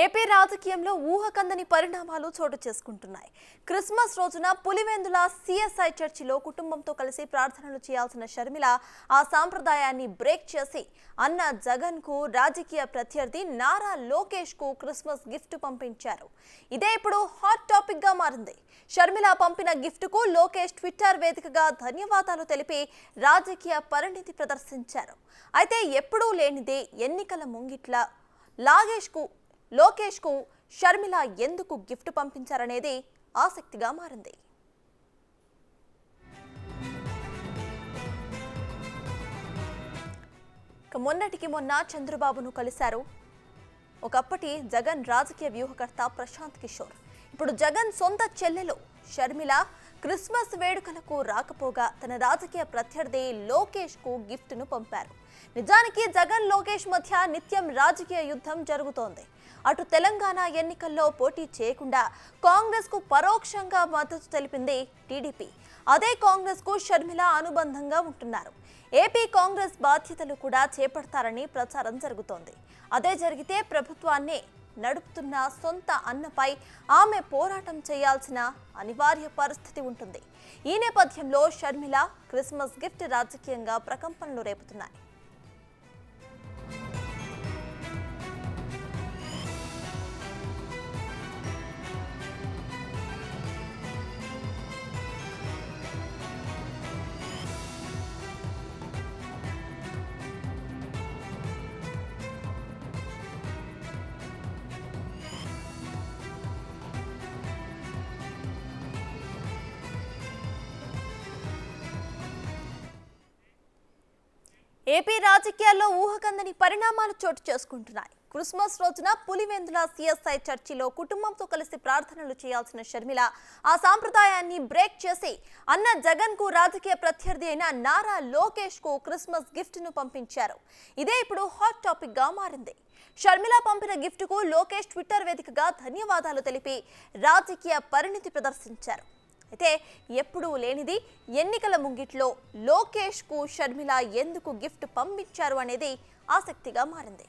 AP రాజకీయంలో ఊహకందని పరిణామాలు చోటు చేసుకుంటున్నాయి. క్రిస్మస్ రోజున పులివెందుల సిఎస్ఐ చర్చిలో కుటుంబంతో కలిసి ప్రార్థనలు చేయాల్సిన షర్మిల ఆ సాంప్రదాయాన్ని బ్రేక్ చేసి అన్న జగన్ కు రాజకీయ ప్రత్యర్థి నారా లోకేష్ కు క్రిస్మస్ గిఫ్ట్ పంపించారు. ఇదే ఇప్పుడు హాట్ టాపిక్ గా మారింది. షర్మిల పంపిన గిఫ్ట్ కు లోకేష్ ట్విట్టర్ వేదికగా ధన్యవాదాలు తెలిపి రాజకీయ పరిణితి ప్రదర్శించారు. అయితే ఎప్పుడూ లేనిదే ఎన్నికల ముంగిట్ల లోకేష్ కు షర్మిల ఎందుకు గిఫ్ట్ పంపించారనేది ఆసక్తిగా మారింది. మొన్నటికి మొన్న చంద్రబాబును కలిశారు ఒకప్పటి జగన్ రాజకీయ వ్యూహకర్త ప్రశాంత్ కిషోర్. ఇప్పుడు జగన్ సొంత చెల్లెలు షర్మిల క్రిస్మస్ వేడుకలకు రాకపోగా తన రాజకీయ ప్రత్యర్థి లోకేష్ కు గిఫ్ట్ ను పంపారు. నిజానికి జగన్ లోకేష్ మధ్య నిత్యం రాజకీయ యుద్ధం జరుగుతోంది. అటు తెలంగాణ ఎన్నికల్లో పోటీ చేయకుండా కాంగ్రెస్ కు పరోక్షంగా మద్దతు తెలిపింది టీడీపీ. అదే కాంగ్రెస్ కు షర్మిల అనుబంధంగా ఉంటున్నారు. ఏపీ కాంగ్రెస్ బాధ్యతలు కూడా చేపడతారని ప్రచారం జరుగుతోంది. అదే జరిగితే ప్రభుత్వాన్ని నడుపుతున్న సొంత అన్నపై ఆమె పోరాటం చేయాల్సిన అనివార్య పరిస్థితి ఉంటుంది. ఈ నేపథ్యంలో షర్మిల క్రిస్మస్ గిఫ్ట్ రాజకీయంగా ప్రకంపనలు రేపుతున్నాయి. ఏపీ రాజకీయాల్లో ఊహకందని పరిణామాలు చోటు చేసుకుంటున్నాయి. క్రిస్మస్ రోజున పులివెందుల సిఎస్ఐ చర్చిలో కుటుంబంతో కలిసి ప్రార్థనలు చేయాల్సిన షర్మిల ఆ సాంప్రదాయాన్ని బ్రేక్ చేసి అన్న జగన్ కు రాజకీయ ప్రత్యర్థి అయిన నారా లోకేష్ కు క్రిస్మస్ గిఫ్ట్ ను పంపించారు. ఇదే ఇప్పుడు హాట్ టాపిక్ గా మారింది. షర్మిల పంపిన గిఫ్ట్ కు లోకేష్ ట్విట్టర్ వేదికగా ధన్యవాదాలు తెలిపి రాజకీయ పరిణితి ప్రదర్శించారు. అయితే ఎప్పుడూ లేనిది ఎన్నికల ముంగిట్లో లోకేష్ కు షర్మిల ఎందుకు గిఫ్ట్ పంపించారు అనేది ఆసక్తిగా మారింది.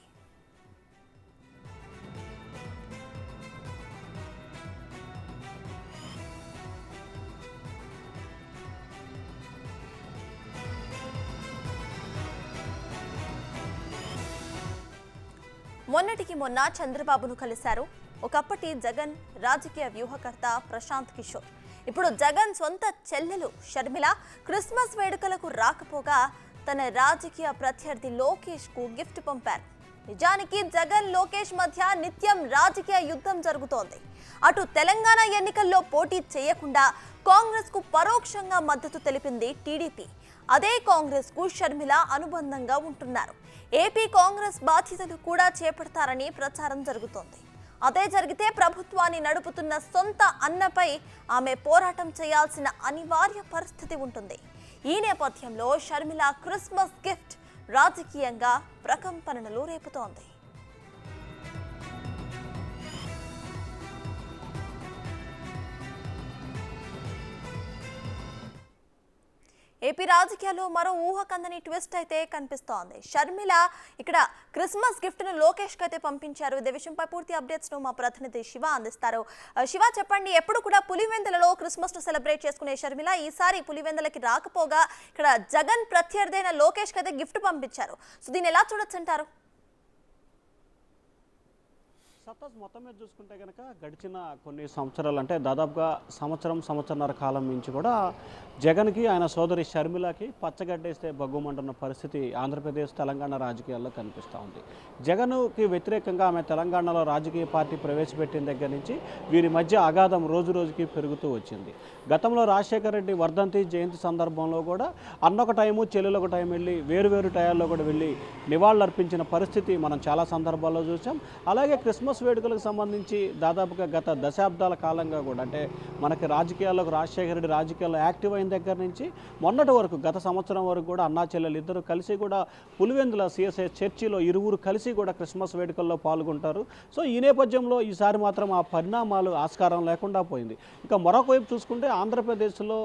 మొన్నటికి మొన్న చంద్రబాబును కలిశారు ఒకప్పటి జగన్ రాజకీయ వ్యూహకర్త ప్రశాంత్ కిషోర్. ఇప్పుడు జగన్ సొంత చెల్లెలు షర్మిల క్రిస్మస్ వేడుకలకు రాకపోగా తన రాజకీయ ప్రత్యర్థి లోకేష్ కు గిఫ్ట్ పంపారు. నిజానికి జగన్ లోకేష్ మధ్య నిత్యం రాజకీయ యుద్ధం జరుగుతోంది. అటు తెలంగాణ ఎన్నికల్లో పోటీ చేయకుండా కాంగ్రెస్ కు పరోక్షంగా మద్దతు తెలిపింది టీడీపీ. అదే కాంగ్రెస్ కు షర్మిల అనుబంధంగా ఉంటున్నారు. ఏపీ కాంగ్రెస్ బాధ్యతలు కూడా చేపడతారని ప్రచారం జరుగుతోంది. అదే జరిగితే ప్రభుత్వాన్ని నడుపుతున్న సొంత అన్నపై ఆమె పోరాటం చేయాల్సిన అనివార్య పరిస్థితి ఉంటుంది. ఈ నేపథ్యంలో షర్మిల క్రిస్మస్ గిఫ్ట్ రాజకీయంగా ప్రకంపనలు రేపుతోంది. ఏపీ రాజకీయాల్లో మరో ఊహకందని ట్విస్ట్ అయితే కనిపిస్తోంది. షర్మిల ఇక్కడ క్రిస్మస్ గిఫ్ట్ ను లోకేష్ కి అయితే పంపించారు. ఇదే విషయంపై పూర్తి అప్డేట్స్ ను మా ప్రతినిధి శివ అందిస్తారు. శివ, చెప్పండి, ఎప్పుడు కూడా పులివెందులలో క్రిస్మస్ ను సెలబ్రేట్ చేసుకునే షర్మిల ఈసారి పులివెందులకి రాకపోగా ఇక్కడ జగన్ ప్రత్యర్థి అయిన లోకేష్ కి అయితే గిఫ్ట్ పంపించారు. సో దీన్ని ఎలా చూడొచ్చు అంటారు? సత్తాస్ మొత్తం మీద చూసుకుంటే కనుక గడిచిన కొన్ని సంవత్సరాలు అంటే దాదాపుగా సంవత్సరన్నర కాలం నుంచి కూడా జగన్కి ఆయన సోదరి షర్మిలకి పచ్చగడ్డేస్తే బగ్గుమంటున్న పరిస్థితి ఆంధ్రప్రదేశ్ తెలంగాణ రాజకీయాల్లో కనిపిస్తూ ఉంది. జగన్కి వ్యతిరేకంగా ఆమె తెలంగాణలో రాజకీయ పార్టీ ప్రవేశపెట్టిన దగ్గర నుంచి వీరి మధ్య అగాధం రోజు రోజుకి పెరుగుతూ వచ్చింది. గతంలో రాజశేఖర రెడ్డి వర్ధంతి జయంతి సందర్భంలో కూడా అన్నొక టైము చెల్లెలొక టైం వెళ్ళి వేరు టయాల్లో కూడా వెళ్ళి నివాళులు అర్పించిన పరిస్థితి మనం చాలా సందర్భాల్లో చూసాం. అలాగే క్రిస్మస్ వేడుకలకు సంబంధించి దాదాపుగా గత దశాబ్దాల కాలంగా కూడా అంటే మనకి రాజకీయాల్లో రాజశేఖర రెడ్డి రాజకీయాల్లో యాక్టివ్ అయిన దగ్గర నుంచి మొన్నటి వరకు గత సంవత్సరం వరకు కూడా అన్నా చెల్లెలు ఇద్దరు కలిసి కూడా పులివెందుల సిఎస్ఐ చర్చిలో ఇరువురు కలిసి కూడా క్రిస్మస్ వేడుకల్లో పాల్గొంటారు. సో ఈ నేపథ్యంలో ఈసారి మాత్రం ఆ పరిణామాలు ఆస్కారం లేకుండా పోయింది. ఇక మరొక వైపు చూసుకుంటే ఆంధ్రప్రదేశ్లో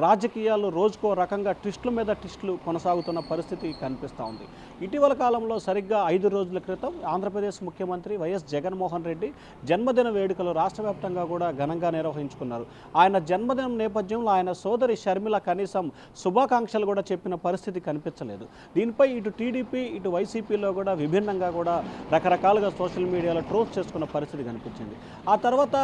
రాజకీయాలు రోజుకో రకంగా ట్విస్టుల మీద ట్విస్టులు కొనసాగుతున్న పరిస్థితి కనిపిస్తూ ఉంది. ఇటీవల కాలంలో సరిగ్గా 5 రోజుల క్రితం ఆంధ్రప్రదేశ్ ముఖ్యమంత్రి వైఎస్ జగన్ జగన్మోహన్ రెడ్డి జన్మదిన వేడుకలు రాష్ట్ర వ్యాప్తంగా కూడా ఘనంగా నిర్వహించుకున్నారు. ఆయన జన్మదినం నేపథ్యంలో ఆయన సోదరి షర్మిల కనీసం శుభాకాంక్షలు కూడా చెప్పిన పరిస్థితి కనిపించలేదు. దీనిపై ఇటు టీడీపీ ఇటు వైసీపీలో కూడా విభిన్నంగా కూడా రకరకాలుగా సోషల్ మీడియాలో ట్రోల్స్ చేసుకున్న పరిస్థితి కనిపించింది. ఆ తర్వాత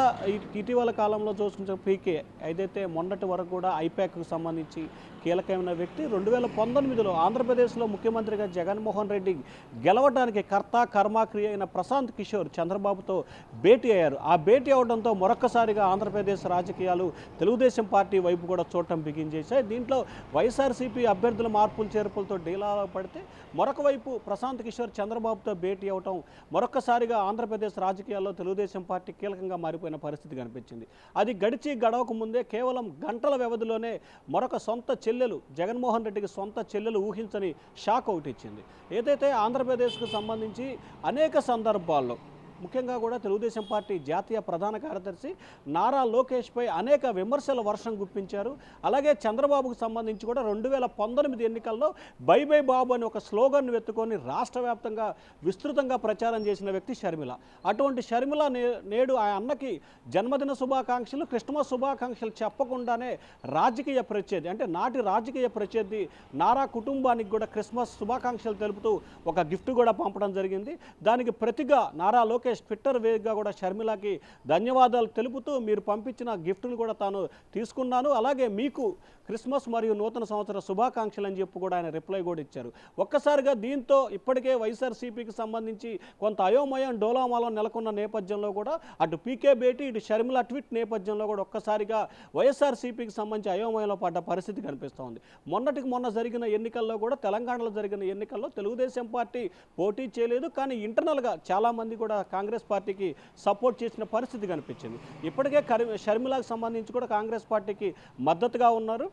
ఇటీవల కాలంలో చూసుకుంటే పీకే ఏదైతే మొన్నటి వరకు కూడా ఐపాక్కు సంబంధించి కీలకమైన వ్యక్తి 2019లో ఆంధ్రప్రదేశ్లో ముఖ్యమంత్రిగా జగన్మోహన్ రెడ్డి గెలవడానికి కర్త కర్మక్రియ అయిన ప్రశాంత్ కిషోర్ చంద్రబాబుతో భేటీ అయ్యారు. ఆ భేటీ అవడంతో మరొక్కసారిగా ఆంధ్రప్రదేశ్ రాజకీయాలు తెలుగుదేశం పార్టీ వైపు కూడా చూడటం బిగించేశాయి. దీంట్లో వైఎస్ఆర్సీపీ అభ్యర్థుల మార్పులు చేర్పులతో డీలాలో పడితే మరొక వైపు ప్రశాంత్ కిషోర్ చంద్రబాబుతో భేటీ అవటం మరొక్కసారిగా ఆంధ్రప్రదేశ్ రాజకీయాల్లో తెలుగుదేశం పార్టీ కీలకంగా మారిపోయిన పరిస్థితి కనిపించింది. అది గడవక ముందే కేవలం గంటల వ్యవధిలోనే మరొక సొంత చెల్లెలు జగన్మోహన్ రెడ్డికి సొంత చెల్లెలు ఊహించని షాక్ ఒకటి ఇచ్చింది. ఏదైతే ఆంధ్రప్రదేశ్కు సంబంధించి అనేక సందర్భాల్లో ముఖ్యంగా కూడా తెలుగుదేశం పార్టీ జాతీయ ప్రధాన కార్యదర్శి నారా లోకేష్పై అనేక విమర్శల వర్షం గుప్పించారు. అలాగే చంద్రబాబుకు సంబంధించి కూడా 2019 ఎన్నికల్లో బై బై బాబు అని ఒక స్లోగన్ వెత్తుకొని రాష్ట్ర వ్యాప్తంగా విస్తృతంగా ప్రచారం చేసిన వ్యక్తి షర్మిల. అటువంటి షర్మిల నేడు ఆ అన్నకి జన్మదిన శుభాకాంక్షలు క్రిస్మస్ శుభాకాంక్షలు చెప్పకుండానే రాజకీయ ప్రత్యర్థి అంటే నాటి రాజకీయ ప్రత్యర్థి నారా కుటుంబానికి కూడా క్రిస్మస్ శుభాకాంక్షలు తెలుపుతూ ఒక గిఫ్ట్ కూడా పంపడం జరిగింది. దానికి ప్రతిగా నారా లోకేష్ ట్విట్టర్ వేదికగా కూడా షర్మిలకి ధన్యవాదాలు తెలుపుతూ మీరు పంపించిన గిఫ్ట్ను కూడా తాను తీసుకున్నాను, అలాగే మీకు క్రిస్మస్ మరియు నూతన సంవత్సర శుభాకాంక్షలు అని చెప్పి కూడా ఆయన రిప్లై కూడా ఇచ్చారు. ఒక్కసారిగా దీంతో ఇప్పటికే వైఎస్ఆర్సీపీకి సంబంధించి కొంత అయోమయం డోలామాలం నెలకొన్న నేపథ్యంలో కూడా అటు పీకే భేటీ ఇటు షర్మిల ట్వీట్ నేపథ్యంలో కూడా ఒక్కసారిగా వైఎస్ఆర్సీపీకి సంబంధించి అయోమయంలో పడ్డ పరిస్థితి కనిపిస్తోంది. మొన్న జరిగిన ఎన్నికల్లో కూడా తెలంగాణలో జరిగిన ఎన్నికల్లో తెలుగుదేశం పార్టీ పోటీ చేయలేదు, కానీ ఇంటర్నల్గా చాలామంది కూడా కాంగ్రెస్ పార్టీకి సపోర్ట్ చేసిన పరిస్థితి కనిపించింది. ఇప్పటికే షర్మిలకు సంబంధించి కూడా కాంగ్రెస్ పార్టీకి మద్దతుగా ఉన్నారు.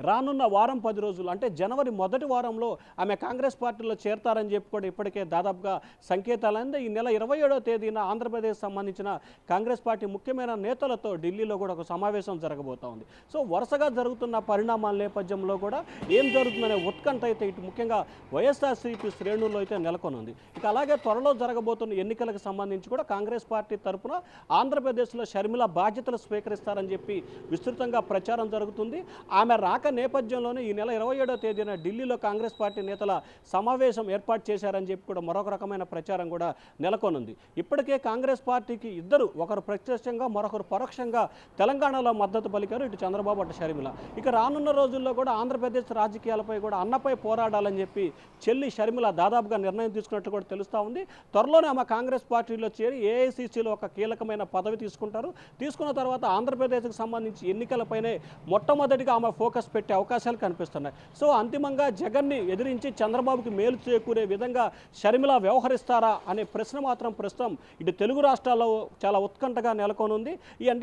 రానున్న వారం 10 రోజులు అంటే జనవరి మొదటి వారంలో ఆమె కాంగ్రెస్ పార్టీలో చేరతారని చెప్పి కూడా ఇప్పటికే దాదాపుగా సంకేతాలైంది. ఈ నెల 27వ తేదీన ఆంధ్రప్రదేశ్ సంబంధించిన కాంగ్రెస్ పార్టీ ముఖ్యమైన నేతలతో ఢిల్లీలో కూడా ఒక సమావేశం జరగబోతోంది. సో వరుసగా జరుగుతున్న పరిణామాల నేపథ్యంలో కూడా ఏం జరుగుతుందనే ఉత్కంఠ అయితే ఇటు ముఖ్యంగా వైఎస్ఆర్సీపీ శ్రేణుల్లో అయితే నెలకొనుంది. ఇక అలాగే త్వరలో జరగబోతున్న ఎన్నికలకు సంబంధించి కూడా కాంగ్రెస్ పార్టీ తరఫున ఆంధ్రప్రదేశ్లో షర్మిల బాధ్యతలు స్వీకరిస్తారని చెప్పి విస్తృతంగా ప్రచారం జరుగుతుంది. ఆమె రాక నేపథ్యంలోనే ఈ నెల 27వ తేదీన ఢిల్లీలో కాంగ్రెస్ పార్టీ నేతల సమావేశం ఏర్పాటు చేశారని చెప్పి కూడా మరొక రకమైన ప్రచారం కూడా నెలకొనుంది. ఇప్పటికే కాంగ్రెస్ పార్టీకి ఇద్దరు, ఒకరు ప్రత్యక్షంగా మరొకరు పరోక్షంగా తెలంగాణలో మద్దతు పలికారు, ఇటు చంద్రబాబు అటు షర్మిల. ఇక రానున్న రోజుల్లో కూడా ఆంధ్రప్రదేశ్ రాజకీయాలపై కూడా అన్నపై పోరాడాలని చెప్పి చెల్లి షర్మిల దాదాపుగా నిర్ణయం తీసుకున్నట్టు కూడా తెలుస్తూ ఉంది. త్వరలోనే ఆమె కాంగ్రెస్ పార్టీలో చేరి ఏఐసీసీలో ఒక కీలకమైన పదవి తీసుకుంటారు. తీసుకున్న తర్వాత ఆంధ్రప్రదేశ్కి సంబంధించి ఎన్నికలపైనే మొట్టమొదటిగా ఆమె ఫోకస్ పెట్టే అవకాశాలు కనిపిస్తున్నాయి. సో అంతిమంగా జగన్ని ఎదిరించి చంద్రబాబుకి మేలు చేకూరే విధంగా షర్మిల వ్యవహరిస్తారా అనే ప్రశ్న మాత్రం ప్రస్తుతం ఇటు తెలుగు రాష్ట్రాల్లో చాలా ఉత్కంఠగా నెలకొనుంది.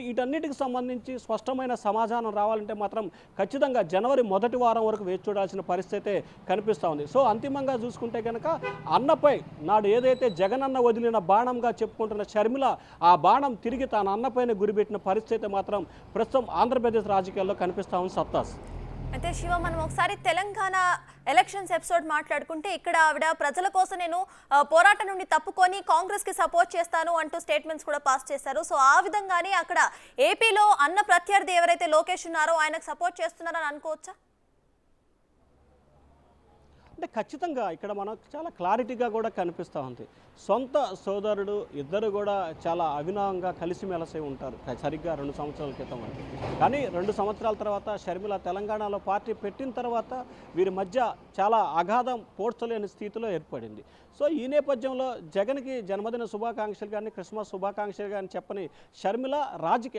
వీటన్నిటికి సంబంధించి స్పష్టమైన సమాధానం రావాలంటే మాత్రం ఖచ్చితంగా జనవరి మొదటి వారం వరకు వేచి చూడాల్సిన పరిస్థితి కనిపిస్తూ ఉంది. సో అంతిమంగా చూసుకుంటే కనుక అన్నపై నాడు ఏదైతే జగనన్న వదిలిన బాణంగా చెప్పుకుంటున్న షర్మిల ఆ బాణం తిరిగి తన అన్నపైన గురిపెట్టిన పరిస్థితి మాత్రం ప్రస్తుతం ఆంధ్రప్రదేశ్ రాజకీయాల్లో కనిపిస్తూ ఉంది. సత్తాస్ అయితే శివ, మనం ఒకసారి తెలంగాణ ఎలక్షన్స్ ఎపిసోడ్ మాట్లాడుకుంటే ఇక్కడ ఆవిడ ప్రజల కోసం నేను పోరాటం నుండి తప్పుకొని కాంగ్రెస్ కి సపోర్ట్ చేస్తాను అంటూ స్టేట్మెంట్స్ కూడా పాస్ చేశారు. సో ఆ విధంగానే అక్కడ ఏపీలో అన్న ప్రత్యర్థి ఎవరైతే లోకేష్ ఉన్నారో ఆయనకు సపోర్ట్ చేస్తున్నారని అనుకోవచ్చా? అంటే ఖచ్చితంగా ఇక్కడ మనకు చాలా క్లారిటీగా కూడా కనిపిస్తూ ఉంది. సొంత సోదరుడు ఇద్దరు కూడా చాలా అవినవంగా కలిసిమెలసై ఉంటారు సరిగ్గా 2 సంవత్సరాల క్రితం వరకు. కానీ 2 సంవత్సరాల తర్వాత షర్మిల తెలంగాణలో పార్టీ పెట్టిన తర్వాత వీరి మధ్య చాలా అగాధం పోడ్చలేని స్థితిలో ఏర్పడింది. సో ఈ నేపథ్యంలో జగన్కి జన్మదిన శుభాకాంక్షలు కానీ క్రిస్మస్ శుభాకాంక్షలు కానీ చెప్పని షర్మిల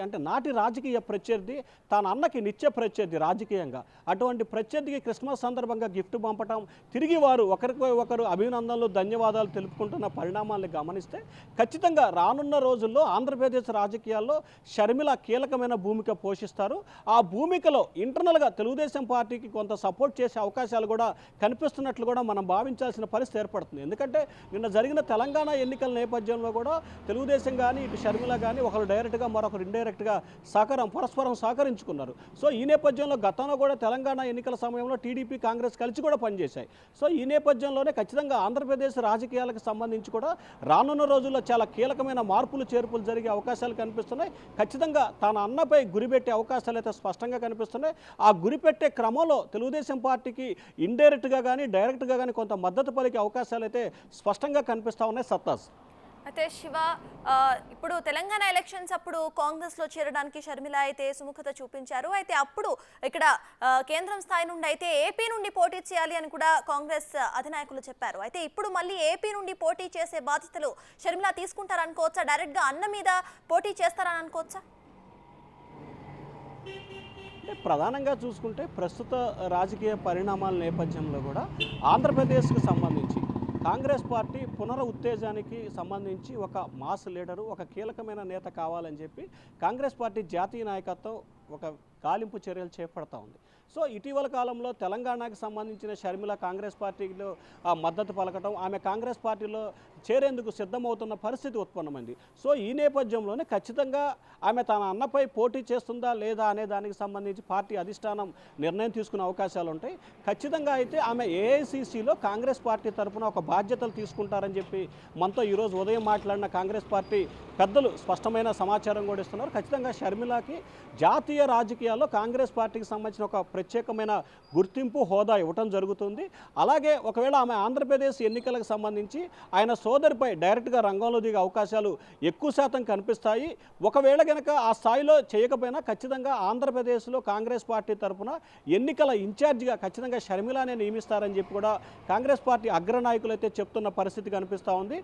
అంటే నాటి రాజకీయ ప్రత్యర్థి తన అన్నకి నిత్య ప్రత్యర్థి రాజకీయంగా, అటువంటి ప్రత్యర్థికి క్రిస్మస్ సందర్భంగా గిఫ్ట్ పంపటం, తిరిగి వారు ఒకరిపై ఒకరు అభినందనలు ధన్యవాదాలు తెలుపుకుంటున్న పరిణామాలను గమనిస్తే ఖచ్చితంగా రానున్న రోజుల్లో ఆంధ్రప్రదేశ్ రాజకీయాల్లో షర్మిల కీలకమైన భూమిక పోషిస్తారు. ఆ భూమికలో ఇంటర్నల్గా తెలుగుదేశం పార్టీకి కొంత సపోర్ట్ చేసే అవకాశాలు కూడా కనిపిస్తున్నట్లు కూడా మనం భావించాల్సిన పరిస్థితి ఏర్పడుతుంది. ఎందుకంటే ఎందుకంటే నిన్న జరిగిన తెలంగాణ ఎన్నికల నేపథ్యంలో కూడా తెలుగుదేశం కానీ ఇటు షర్మిల కానీ ఒకరు డైరెక్ట్గా మరొకరు ఇండైరెక్ట్గా పరస్పరం సహకరించుకున్నారు. సో ఈ నేపథ్యంలో గతంలో కూడా తెలంగాణ ఎన్నికల సమయంలో టీడీపీ కాంగ్రెస్ కలిసి కూడా పనిచేశాయి. సో ఈ నేపథ్యంలోనే ఖచ్చితంగా ఆంధ్రప్రదేశ్ రాజకీయాలకు సంబంధించి కూడా రానున్న రోజుల్లో చాలా కీలకమైన మార్పులు చేర్పులు జరిగే అవకాశాలు కనిపిస్తున్నాయి. ఖచ్చితంగా తన అన్నపై గురిపెట్టే అవకాశాలు అయితే స్పష్టంగా కనిపిస్తున్నాయి. ఆ గురిపెట్టే క్రమంలో తెలుగుదేశం పార్టీకి ఇండైరెక్ట్గా కానీ డైరెక్ట్గా కానీ కొంత మద్దతు పలికే అవకాశాలు అయితే స్పష్టంగా కనిపిస్తూ ఉన్నాయి సత్తాస్. అయితే శివ, ఇప్పుడు తెలంగాణ ఎలక్షన్స్ అప్పుడు కాంగ్రెస్లో చేరడానికి షర్మిల అయితే సుముఖత చూపించారు. అయితే అప్పుడు ఇక్కడ కేంద్రం స్థాయి నుండి అయితే ఏపీ నుండి పోటీ చేయాలి అని కూడా కాంగ్రెస్ అధినాయకులు చెప్పారు. అయితే ఇప్పుడు మళ్ళీ ఏపీ నుండి పోటీ చేసే బాధ్యతలు షర్మిల తీసుకుంటారనుకోవచ్చా? డైరెక్ట్గా అన్న మీద పోటీ చేస్తారని అనుకోవచ్చా? అంటే ప్రధానంగా చూసుకుంటే ప్రస్తుత రాజకీయ పరిణామాల నేపథ్యంలో కూడా ఆంధ్రప్రదేశ్కు సంబంధించి కాంగ్రెస్ పార్టీ ఉత్తేజానికి సంబంధించి ఒక మాస్ లీడరు, ఒక కీలకమైన నేత కావాలని చెప్పి కాంగ్రెస్ పార్టీ జాతీయ నాయకత్వం ఒక గాలింపు చర్యలు చేపడతా ఉంది. సో ఇటీవల కాలంలో తెలంగాణకు సంబంధించిన షర్మిల కాంగ్రెస్ పార్టీలో మద్దతు పలకటం, ఆమె కాంగ్రెస్ పార్టీలో చేరేందుకు సిద్ధమవుతున్న పరిస్థితి ఉత్పన్నమైంది. సో ఈ నేపథ్యంలోనే ఖచ్చితంగా ఆమె తన అన్నపై పోటీ చేస్తుందా లేదా అనే దానికి సంబంధించి పార్టీ అధిష్టానం నిర్ణయం తీసుకునే అవకాశాలు ఉంటాయి. ఖచ్చితంగా అయితే ఆమె ఏఐసిసిలో కాంగ్రెస్ పార్టీ తరఫున ఒక బాధ్యతలు తీసుకుంటారని చెప్పి మనతో ఈరోజు ఉదయం మాట్లాడిన కాంగ్రెస్ పార్టీ పెద్దలు స్పష్టమైన సమాచారం కూడా ఇస్తున్నారు. ఖచ్చితంగా షర్మిలకి జాతీయ రాజకీయాల్లో కాంగ్రెస్ పార్టీకి సంబంధించిన ఒక ప్రత్యేకమైన గుర్తింపు, హోదా ఇవ్వటం జరుగుతుంది. అలాగే ఒకవేళ ఆమె ఆంధ్రప్రదేశ్ ఎన్నికలకు సంబంధించి ఆయన సోదరిపై డైరెక్ట్గా రంగంలో దిగే అవకాశాలు ఎక్కువ శాతం కనిపిస్తాయి. ఒకవేళ కనుక ఆ స్థాయిలో చేయకపోయినా ఖచ్చితంగా ఆంధ్రప్రదేశ్లో కాంగ్రెస్ పార్టీ తరఫున ఎన్నికల ఇన్ఛార్జిగా ఖచ్చితంగా షర్మిలానే నియమిస్తారని చెప్పి కూడా కాంగ్రెస్ పార్టీ అగ్రనాయకులు అయితే చెప్తున్న పరిస్థితి కనిపిస్తూ ఉంది.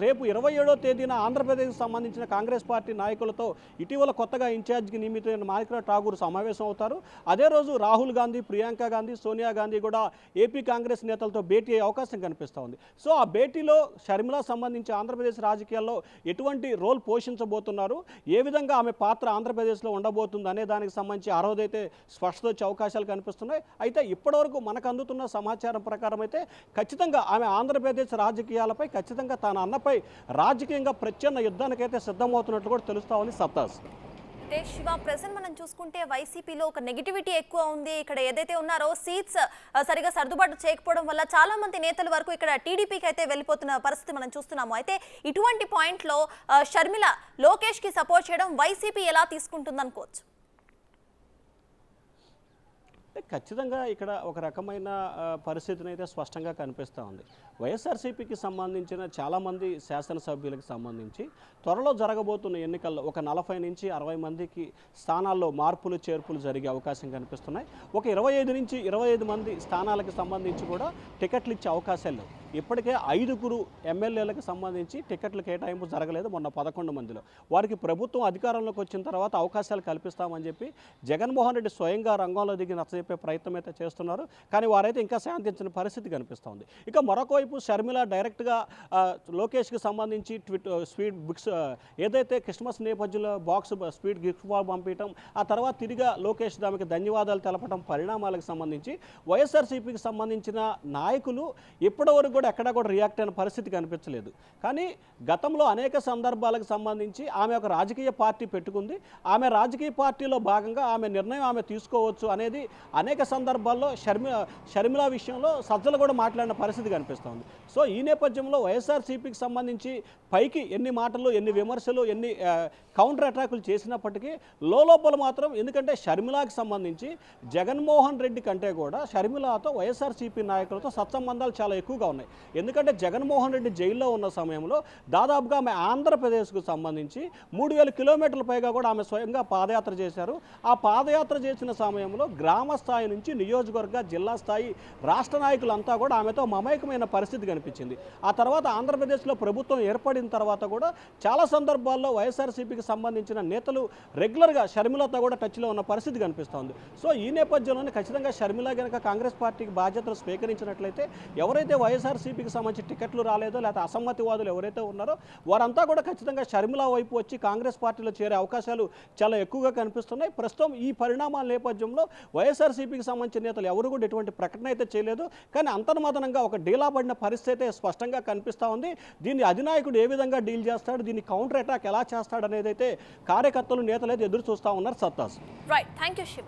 రేపు 27వ తేదీన ఆంధ్రప్రదేశ్కి సంబంధించిన కాంగ్రెస్ పార్టీ నాయకులతో ఇటీవల కొత్తగా ఇన్ఛార్జికి నియమితులైన మాణిక్రావు ఠాగూర్ సమావేశం అవుతారు. అదే రోజు రాహుల్ గాంధీ, ప్రియాంక గాంధీ, సోనియా గాంధీ కూడా ఏపీ కాంగ్రెస్ నేతలతో భేటీ అయ్యే అవకాశం కనిపిస్తూ ఉంది. సో ఆ భేటీలో షర్మిల సంబంధించి ఆంధ్రప్రదేశ్ రాజకీయాల్లో ఎటువంటి రోల్ పోషించబోతున్నారు, ఏ విధంగా ఆమె పాత్ర ఆంధ్రప్రదేశ్లో ఉండబోతుంది అనే దానికి సంబంధించి ఆ రోజైతే స్పష్టత వచ్చే అవకాశాలు కనిపిస్తున్నాయి. అయితే ఇప్పటివరకు మనకు అందుతున్న సమాచారం ప్రకారం అయితే ఖచ్చితంగా ఆమె ఆంధ్రప్రదేశ్ రాజకీయాలపై ఖచ్చితంగా తన అన్నపై రాజకీయంగా ప్రచ్ఛన్న యుద్ధానికైతే సిద్ధమవుతున్నట్లు కూడా తెలుస్తూ ఉంది సత్తాస్. అంటే శివ, ప్రెసెంట్ మనం చూసుకుంటే వైసీపీలో ఒక నెగిటివిటీ ఎక్కువ ఉంది. ఇక్కడ ఏదైతే ఉన్నారో సీట్స్ సరిగా సర్దుబాటు చేయకపోవడం వల్ల చాలా మంది నేతల వరకు ఇక్కడ టీడీపీకి అయితే వెళ్ళిపోతున్న పరిస్థితి మనం చూస్తున్నాము. అయితే ఇటువంటి పాయింట్లో షర్మిల లోకేష్కి సపోర్ట్ చేయడం వైసీపీ ఎలా తీసుకుంటుంది అనుకోవచ్చు? ఖచ్చితంగా ఇక్కడ ఒక రకమైన పరిస్థితిని అయితే స్పష్టంగా కనిపిస్తూ ఉంది. వైఎస్ఆర్సీపీకి సంబంధించిన చాలామంది శాసనసభ్యులకు సంబంధించి త్వరలో జరగబోతున్న ఎన్నికల్లో ఒక 40 నుంచి 60 మందికి స్థానాల్లో మార్పులు చేర్పులు జరిగే అవకాశం కనిపిస్తున్నాయి. ఒక 25 నుంచి 25 మంది స్థానాలకు సంబంధించి కూడా టికెట్లు ఇచ్చే అవకాశాలు లేవు. ఇప్పటికే 5 ఎమ్మెల్యేలకు సంబంధించి టికెట్ల కేటాయింపు జరగలేదు. మొన్న 11 మందిలో వారికి ప్రభుత్వం అధికారంలోకి వచ్చిన తర్వాత అవకాశాలు కల్పిస్తామని చెప్పి జగన్మోహన్ రెడ్డి స్వయంగా రంగంలో దిగి నచ్చజెప్పే ప్రయత్నం అయితే చేస్తున్నారు. కానీ వారైతే ఇంకా శాంతించిన పరిస్థితి కనిపిస్తోంది. ఇక మరొక వైపు షర్మిల డైరెక్ట్గా లోకేష్కి సంబంధించి స్వీట్ బుక్స్ ఏదైతే క్రిస్మస్ నేపథ్యంలో స్వీట్ గిఫ్ట్ పంపించడం, ఆ తర్వాత తిరిగా లోకేష్ ఆమెకి ధన్యవాదాలు తెలపడం పరిణామాలకు సంబంధించి వైఎస్ఆర్సీపీకి సంబంధించిన నాయకులు ఇప్పటివరకు కూడా ఎక్కడా కూడా రియాక్ట్ అయిన పరిస్థితి కనిపించలేదు. కానీ గతంలో అనేక సందర్భాలకు సంబంధించి ఆమె ఒక రాజకీయ పార్టీ పెట్టుకుంది. ఆమె రాజకీయ పార్టీలో భాగంగా ఆమె నిర్ణయం ఆమె తీసుకోవచ్చు అనేది అనేక సందర్భాల్లో షర్మిల విషయంలో సజ్జలు కూడా మాట్లాడిన పరిస్థితి కనిపిస్తుంది. సో ఈ నేపథ్యంలో వైఎస్ఆర్సీపీకి సంబంధించి పైకి ఎన్ని మాటలు, ఎన్ని విమర్శలు, ఎన్ని కౌంటర్ అటాకులు చేసినప్పటికీ లోపల మాత్రం, ఎందుకంటే షర్మిలాకి సంబంధించి జగన్మోహన్ రెడ్డి కంటే కూడా షర్మిలతో వైఎస్ఆర్సీపీ నాయకులతో సత్సంబంధాలు చాలా ఎక్కువగా ఉన్నాయి. ఎందుకంటే జగన్మోహన్ రెడ్డి జైల్లో ఉన్న సమయంలో దాదాపుగా ఆమె ఆంధ్రప్రదేశ్కు సంబంధించి 3000 కిలోమీటర్ల పైగా కూడా ఆమె స్వయంగా పాదయాత్ర చేశారు. ఆ పాదయాత్ర చేసిన సమయంలో గ్రామ స్థాయి నుంచి నియోజకవర్గ, జిల్లా స్థాయి రాష్ట్ర నాయకులంతా కూడా ఆమెతో మమేకమైన పరిస్థితి కనిపించింది. ఆ తర్వాత ఆంధ్రప్రదేశ్లో ప్రభుత్వం ఏర్పడిన తర్వాత కూడా చాలా సందర్భాల్లో వైఎస్ఆర్సీపీకి సంబంధించిన నేతలు రెగ్యులర్గా షర్మిలతో కూడా టచ్లో ఉన్న పరిస్థితి కనిపిస్తోంది. సో ఈ నేపథ్యంలోనే ఖచ్చితంగా షర్మిల కనుక కాంగ్రెస్ పార్టీకి బాధ్యతలు స్వీకరించినట్లయితే ఎవరైతే వైఎస్ఆర్ వైఎస్ఆర్సీపీకి సంబంధించి టికెట్లు రాలేదో లేకపోతే అసమ్మతివాదులు ఎవరైతే ఉన్నారో వారంతా కూడా ఖచ్చితంగా షర్మిల వైపు వచ్చి కాంగ్రెస్ పార్టీలో చేరే అవకాశాలు చాలా ఎక్కువగా కనిపిస్తున్నాయి. ప్రస్తుతం ఈ పరిణామాల నేపథ్యంలో వైఎస్ఆర్సీపీకి సంబంధించిన నేతలు ఎవరు కూడా ఎటువంటి ప్రకటన అయితే చేయలేదు. కానీ అంతర్మదనంగా ఒక డీలా పడిన పరిస్థితి అయితే స్పష్టంగా కనిపిస్తూ ఉంది. దీన్ని అధినాయకుడు ఏ విధంగా డీల్ చేస్తాడు, దీన్ని కౌంటర్ అటాక్ ఎలా చేస్తాడు అనేది అయితే కార్యకర్తలు నేతలు అయితే ఎదురు చూస్తూ ఉన్నారు. సత్తాస్. Right, thank you Shiva.